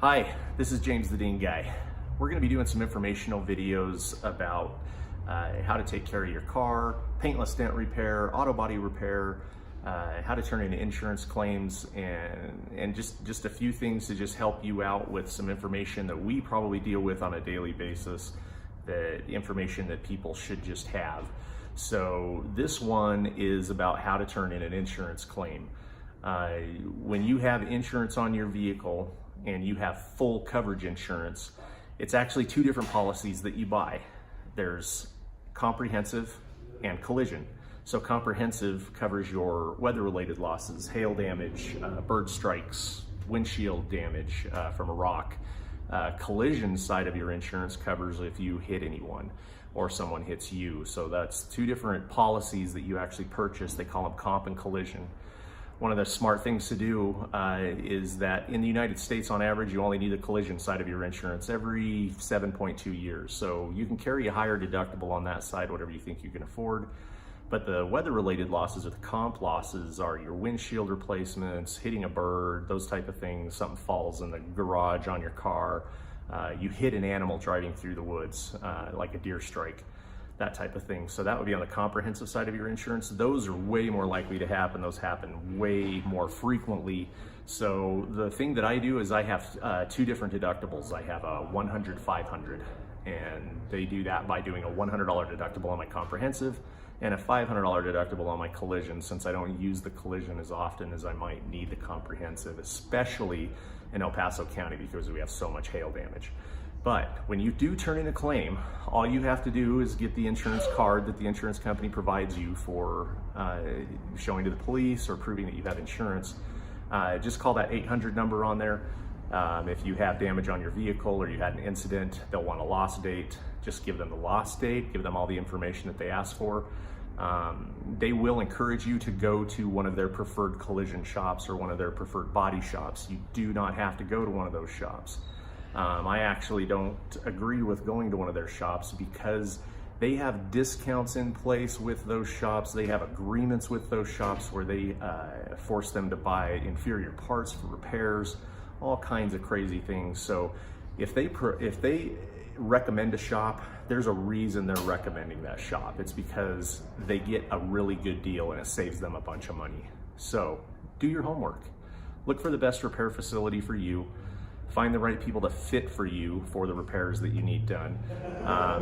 Hi, this is James the Dean Guy. We're going to be doing some informational videos about how to take care of your car, paintless dent repair, auto body repair, how to turn in insurance claims, and just a few things to just help you out with some information that we probably deal with on a daily basis, the information that people should just have. So this one is about how to turn in an insurance claim. When you have insurance on your vehicle and you have full coverage insurance, it's actually two different policies that you buy. There's comprehensive and collision. So comprehensive covers your weather-related losses, hail damage, bird strikes, windshield damage from a rock. Collision side of your insurance covers if you hit anyone or someone hits you. So that's two different policies that you actually purchase. They call them comp and collision. One of the smart things to do is that in the United States, on average, you only need the collision side of your insurance every 7.2 years. So you can carry a higher deductible on that side, whatever you think you can afford. But the weather-related losses or the comp losses are your windshield replacements, hitting a bird, those type of things. Something falls in the garage on your car. You hit an animal driving through the woods, like a deer strike. That type of thing. So that would be on the comprehensive side of your insurance. Those are way more likely to happen. Those happen way more frequently. So the thing that I do is I have two different deductibles. I have a 100, 500, and they do that by doing a $100 deductible on my comprehensive and a $500 deductible on my collision, since I don't use the collision as often as I might need the comprehensive, especially in El Paso County because we have so much hail damage. But when you do turn in a claim, all you have to do is get the insurance card that the insurance company provides you for showing to the police or proving that you have insurance. Just call that 800 number on there. If you have damage on your vehicle or you had an incident, they'll want a loss date. Just give them the loss date, give them all the information that they ask for. They will encourage you to go to one of their preferred collision shops or one of their preferred body shops. You do not have to go to one of those shops. I actually don't agree with going to one of their shops because they have discounts in place with those shops. They have agreements with those shops where they force them to buy inferior parts for repairs, all kinds of crazy things. So if they recommend a shop, there's a reason they're recommending that shop. It's because they get a really good deal and it saves them a bunch of money. So do your homework. Look for the best repair facility for you. Find the right people to fit for you for the repairs that you need done.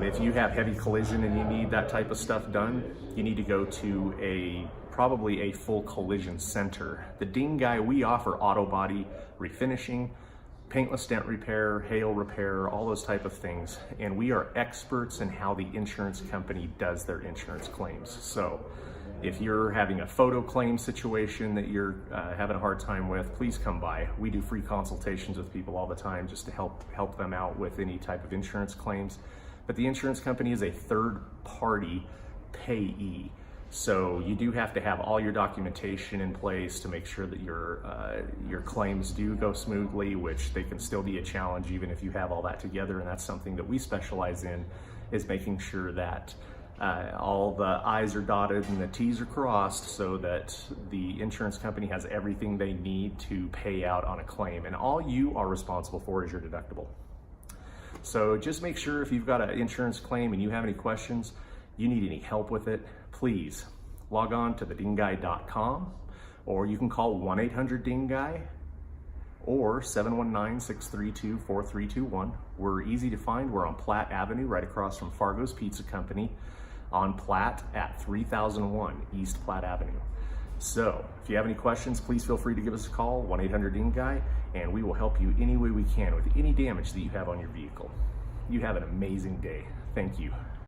If you have heavy collision and you need that type of stuff done, you need to go to probably a full collision center. The Dean Guy, we offer auto body refinishing, paintless dent repair, hail repair, all those type of things. And we are experts in how the insurance company does their insurance claims. So if you're having a photo claim situation that you're having a hard time with, please come by. We do free consultations with people all the time just to help them out with any type of insurance claims. But the insurance company is a third-party payee. So you do have to have all your documentation in place to make sure that your claims do go smoothly, which they can still be a challenge even if you have all that together. And that's something that we specialize in, is making sure that all the I's are dotted and the T's are crossed so that the insurance company has everything they need to pay out on a claim. And all you are responsible for is your deductible. So just make sure if you've got an insurance claim and you have any questions, you need any help with it, please log on to thedingguy.com, or you can call 1-800-DEAN-GUY or 719-632-4321. We're easy to find. We're on Platt Avenue, right across from Fargo's Pizza Company on Platt at 3001 East Platt Avenue. So if you have any questions, please feel free to give us a call, 1-800-DEAN-GUY, and we will help you any way we can with any damage that you have on your vehicle. You have an amazing day. Thank you.